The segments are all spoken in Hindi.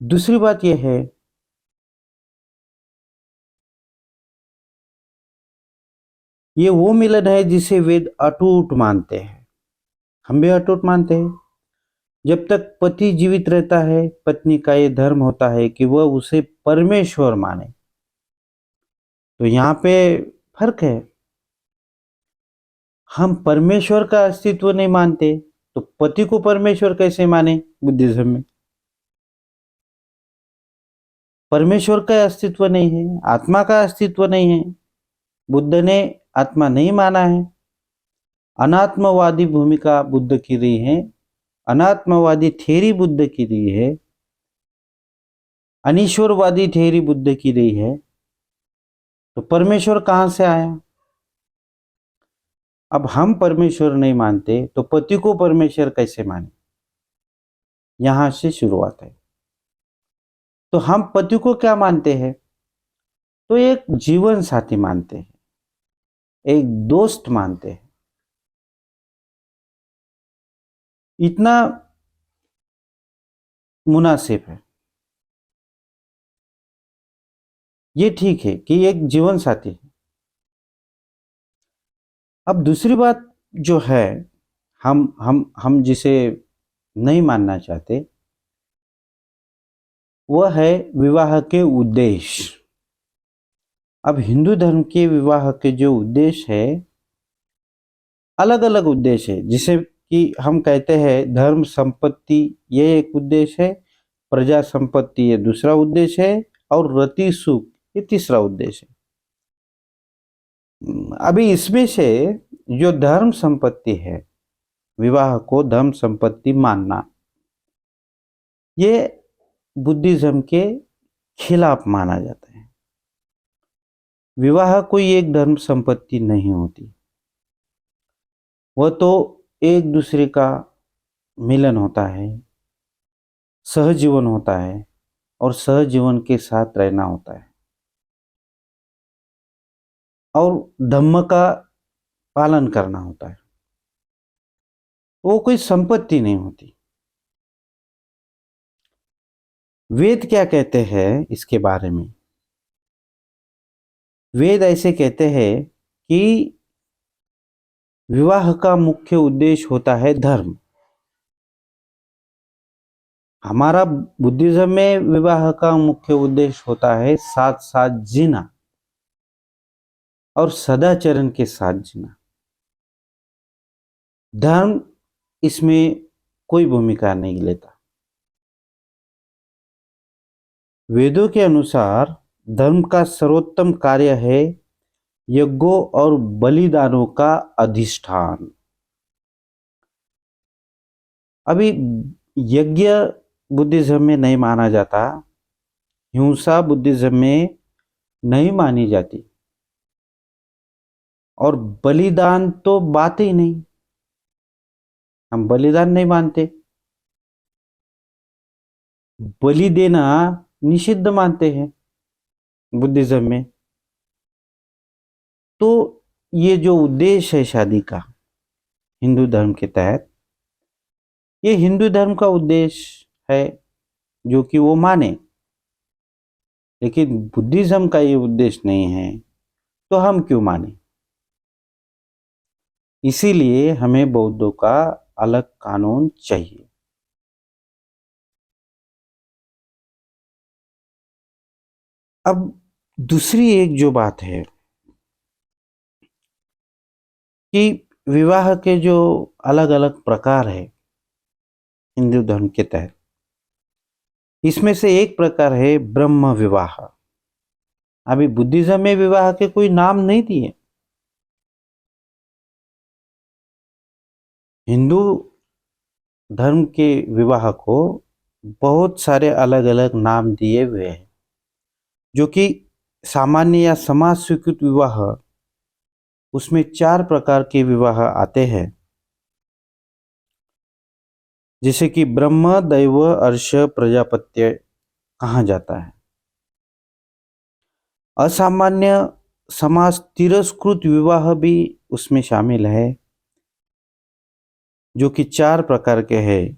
दूसरी बात यह है, ये वो मिलन है जिसे वेद अटूट मानते हैं। हम भी अटूट मानते हैं। जब तक पति जीवित रहता है, पत्नी का ये धर्म होता है कि वह उसे परमेश्वर माने। तो यहाँ पे फर्क है। हम परमेश्वर का अस्तित्व नहीं मानते, तो पति को परमेश्वर कैसे माने? बुद्धिज्म में परमेश्वर का अस्तित्व नहीं है, आत्मा का अस्तित्व नहीं है। बुद्ध ने आत्मा नहीं माना है। अनात्मवादी भूमिका बुद्ध की रही है, अनात्मवादी थ्योरी बुद्ध की रही है, अनीश्वरवादी थ्योरी बुद्ध की रही है। तो परमेश्वर कहां से आया? अब हम परमेश्वर नहीं मानते तो पति को परमेश्वर कैसे माने? यहां से शुरुआत है। तो हम पति को क्या मानते हैं? तो एक जीवन साथी मानते हैं, एक दोस्त मानते हैं। इतना मुनासिब है। ये ठीक है कि एक जीवन साथी है। अब दूसरी बात जो है, हम जिसे नहीं मानना चाहते, वह है विवाह के उद्देश्य। अब हिंदू धर्म के विवाह के जो उद्देश्य है, अलग अलग उद्देश्य है। जिसे कि हम कहते हैं धर्म संपत्ति, ये एक उद्देश्य है, प्रजा संपत्ति ये दूसरा उद्देश्य है, और रति सुख ये तीसरा उद्देश्य है। अभी इसमें से जो धर्म संपत्ति है, विवाह को धर्म संपत्ति मानना, ये बुद्धिज्म के खिलाफ माना जाता है। विवाह कोई एक धर्म संपत्ति नहीं होती, वह तो एक दूसरे का मिलन होता है, सहजीवन होता है, और सहजीवन के साथ रहना होता है, और धम्म का पालन करना होता है। वो कोई संपत्ति नहीं होती। वेद क्या कहते हैं इसके बारे में? वेद ऐसे कहते हैं कि विवाह का मुख्य उद्देश्य होता है धर्म। हमारा बुद्धिज्म में विवाह का मुख्य उद्देश्य होता है साथ साथ जीना और सदाचरण के साथ जीना। धर्म इसमें कोई भूमिका नहीं लेता। वेदों के अनुसार धर्म का सर्वोत्तम कार्य है यज्ञों और बलिदानों का अधिष्ठान। अभी यज्ञ बुद्धिज्म में नहीं माना जाता, हिंसा बुद्धिज्म में नहीं मानी जाती, और बलिदान तो बात ही नहीं। हम बलिदान नहीं मानते, बलि देना निषिद्ध मानते हैं बुद्धिज्म में। तो ये जो उद्देश्य है शादी का हिंदू धर्म के तहत, ये हिंदू धर्म का उद्देश्य है जो कि वो माने, लेकिन बुद्धिज्म का ये उद्देश्य नहीं है, तो हम क्यों माने? इसीलिए हमें बौद्धों का अलग कानून चाहिए। अब दूसरी एक जो बात है कि विवाह के जो अलग अलग प्रकार है हिंदू धर्म के तहत, इसमें से एक प्रकार है ब्रह्म विवाह। अभी बुद्धिज्म में विवाह के कोई नाम नहीं दिए। हिंदू धर्म के विवाह को बहुत सारे अलग अलग नाम दिए हुए हैं, जो कि सामान्य या समाज स्वीकृत विवाह, उसमें 4 प्रकार के विवाह आते हैं, जैसे कि ब्रह्म, दैव, अर्ष, प्रजापत्य कहा जाता है। असामान्य समाज तिरस्कृत विवाह भी उसमें शामिल है, जो कि 4 प्रकार के हैं।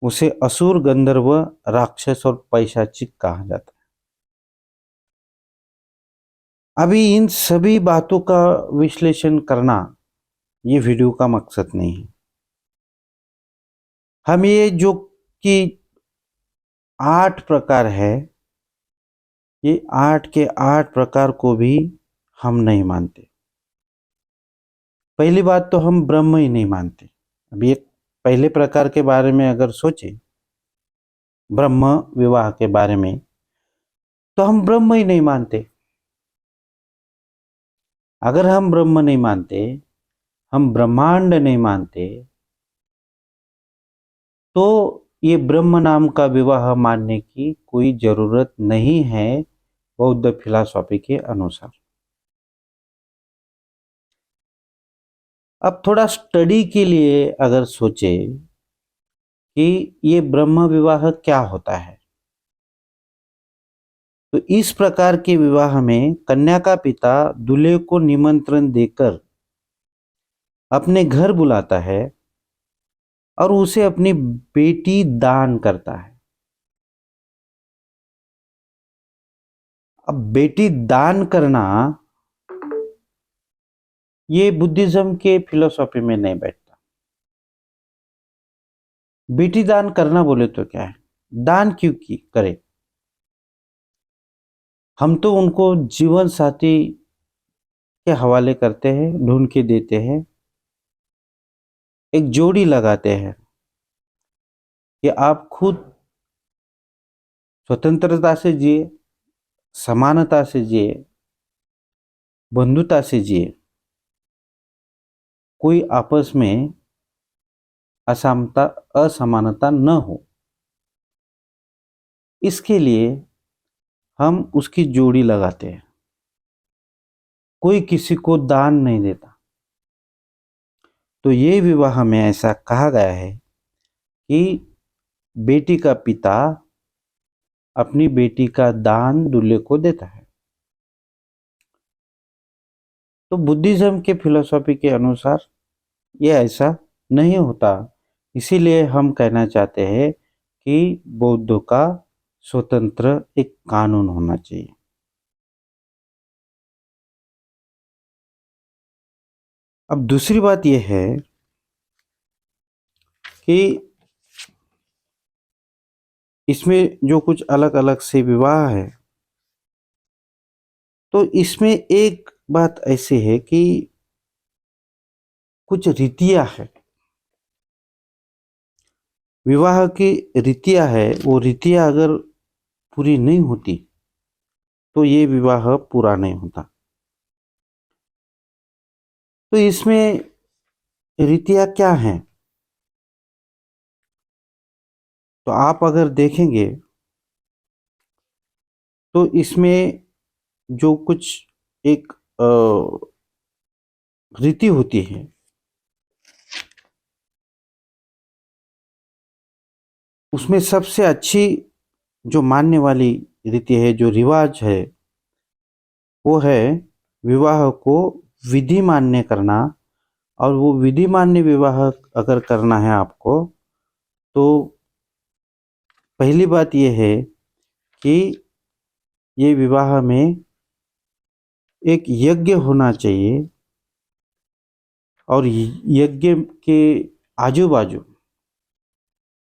उसे असुर, गंधर्व, राक्षस और पैशाचिक कहा जाता है। अभी इन सभी बातों का विश्लेषण करना ये वीडियो का मकसद नहीं है। हम ये जो कि 8 प्रकार है, ये 8 के 8 प्रकार को भी हम नहीं मानते। पहली बात तो हम ब्रह्म ही नहीं मानते। अभी एक पहले प्रकार के बारे में अगर सोचे, ब्रह्म विवाह के बारे में, तो हम ब्रह्म ही नहीं मानते। अगर हम ब्रह्म नहीं मानते, हम ब्रह्मांड नहीं मानते, तो ये ब्रह्म नाम का विवाह मानने की कोई जरूरत नहीं है बौद्ध फिलॉसफी के अनुसार। अब थोड़ा स्टडी के लिए अगर सोचे कि ये ब्रह्म विवाह क्या होता है, तो इस प्रकार के विवाह में कन्या का पिता दूल्हे को निमंत्रण देकर अपने घर बुलाता है और उसे अपनी बेटी दान करता है। अब बेटी दान करना ये बुद्धिज्म के फिलोसॉफी में नहीं बैठता। बेटी दान करना बोले तो क्या है, दान क्यों की करे? हम तो उनको जीवन साथी के हवाले करते हैं, ढूंढ के देते हैं, एक जोड़ी लगाते हैं कि आप खुद स्वतंत्रता से जिए, समानता से जिए, बंधुता से जिए, कोई आपस में असमानता असमानता न हो। इसके लिए हम उसकी जोड़ी लगाते हैं। कोई किसी को दान नहीं देता। तो ये विवाह में ऐसा कहा गया है कि बेटी का पिता अपनी बेटी का दान दूल्हे को देता है। तो बुद्धिज्म के फिलोसॉफी के अनुसार ये ऐसा नहीं होता। इसीलिए हम कहना चाहते हैं कि बौद्धों का स्वतंत्र एक कानून होना चाहिए। अब दूसरी बात यह है कि इसमें जो कुछ अलग अलग से विवाह है, तो इसमें एक बात ऐसी है कि कुछ रीतियां है, विवाह की रीतियां है, वो रीतियां अगर पूरी नहीं होती तो ये विवाह पूरा नहीं होता। तो इसमें रीतियां क्या हैं? तो आप अगर देखेंगे तो इसमें जो कुछ एक रीति होती है, उसमें सबसे अच्छी जो मानने वाली रीति है, जो रिवाज है, वो है विवाह को विधि मान्य करना। और वो विधि मान्य विवाह अगर करना है आपको, तो पहली बात ये है कि ये विवाह में एक यज्ञ होना चाहिए और यज्ञ के आजू बाजू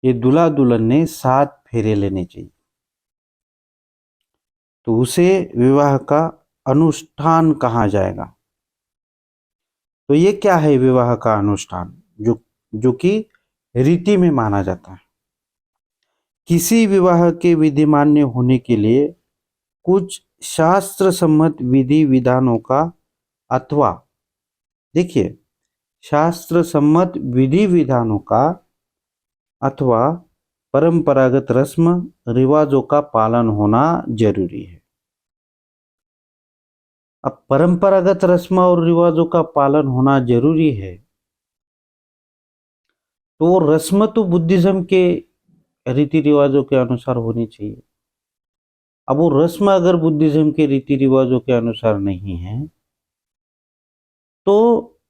ये दूल्हा दुल्हन ने 7 फेरे लेने चाहिए। तो उसे विवाह का अनुष्ठान कहा जाएगा। तो ये क्या है विवाह का अनुष्ठान? जो कि रीति में माना जाता है। किसी विवाह के विधि मान्य होने के लिए कुछ शास्त्र सम्मत विधि विधानों का, अथवा देखिए, शास्त्र सम्मत विधि विधानों का अथवा परंपरागत रस्म रिवाजों का पालन होना जरूरी है। अब परंपरागत रस्म और रिवाजों का पालन होना जरूरी है, तो वो रस्म तो बुद्धिज्म के रीति रिवाजों के अनुसार होनी चाहिए। अब वो रस्म अगर बुद्धिज्म के रीति रिवाजों के अनुसार नहीं है, तो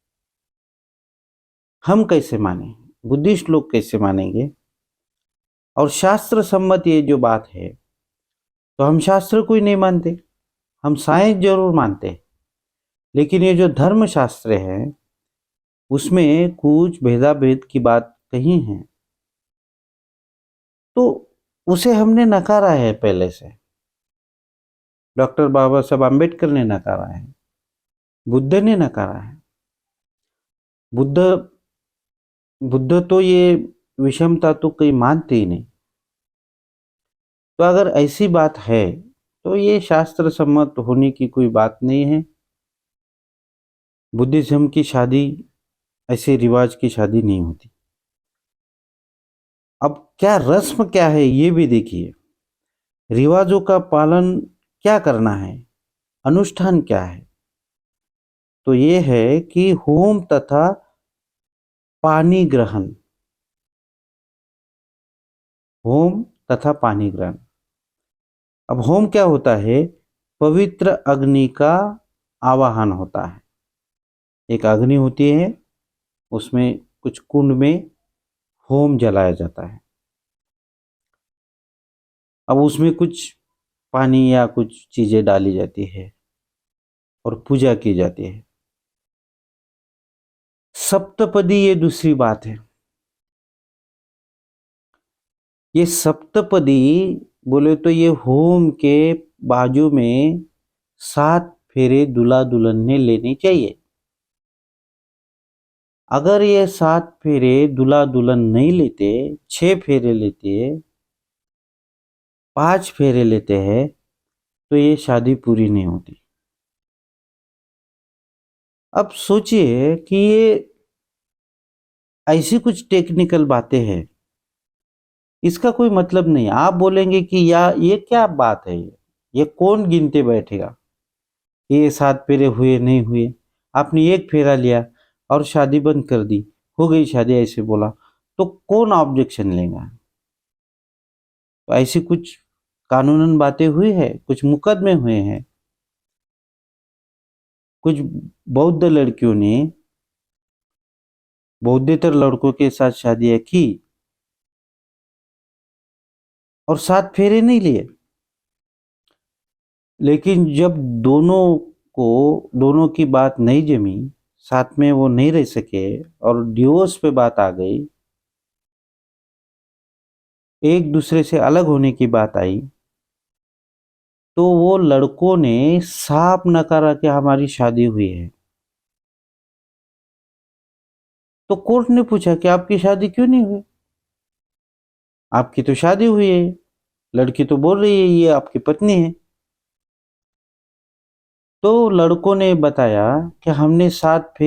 हम कैसे माने? बुद्धिस्ट लोग कैसे मानेंगे? और शास्त्र सम्मत ये जो बात है, तो हम शास्त्र को ही नहीं मानते, हम साइंस जरूर मानते हैं, लेकिन ये जो धर्म शास्त्र है उसमें कुछ भेदाभेद की बात कही है, तो उसे हमने नकारा है पहले से। डॉक्टर बाबा साहब आम्बेडकर ने नकारा है, बुद्ध ने नकारा है। बुद्ध बुद्ध तो ये विषमता तो कहीं मानते ही नहीं। तो अगर ऐसी बात है तो ये शास्त्र सम्मत होने की कोई बात नहीं है। बुद्धिज्म की शादी ऐसे रिवाज की शादी नहीं होती। अब क्या रस्म क्या है ये भी देखिए, रिवाजों का पालन क्या करना है, अनुष्ठान क्या है। तो ये है कि होम तथा पानी ग्रहण, होम तथा पानी ग्रहण। अब होम क्या होता है, पवित्र अग्नि का आवाहन होता है। एक अग्नि होती है, उसमें कुछ कुंड में होम जलाया जाता है। अब उसमें कुछ पानी या कुछ चीजें डाली जाती है और पूजा की जाती है। सप्तपदी ये दूसरी बात है। ये सप्तपदी बोले तो ये होम के बाजू में 7 फेरे दूल्हा दुल्हन ने लेने चाहिए। अगर ये 7 फेरे दूल्हा दुल्हन नहीं लेते, 6 फेरे लेते, 5 फेरे लेते हैं, तो ये शादी पूरी नहीं होती। अब सोचिए कि ये ऐसी कुछ टेक्निकल बातें हैं, इसका कोई मतलब नहीं। आप बोलेंगे कि या ये क्या बात है, ये कौन गिनते बैठेगा, ये 7 फेरे हुए नहीं हुए। आपने एक फेरा लिया और शादी बंद कर दी, हो गई शादी ऐसे बोला, तो कौन ऑब्जेक्शन लेगा। तो ऐसी कुछ कानूनन बातें हुई है, कुछ मुकदमे हुए हैं। कुछ बौद्ध लड़कियों ने बौद्धेतर लड़कों के साथ शादियां की और 7 फेरे नहीं लिए। लेकिन जब दोनों की बात नहीं जमी, साथ में वो नहीं रह सके और डिवोर्स पे बात आ गई, एक दूसरे से अलग होने की बात आई, तो वो लड़कों ने साफ नकारा कि हमारी शादी हुई है। तो कोर्ट ने पूछा कि आपकी शादी क्यों नहीं हुई, आपकी तो शादी हुई है। लड़की तो बोल रही है ये आपकी पत्नी है। तो लड़कों ने बताया कि हमने 7 फेरे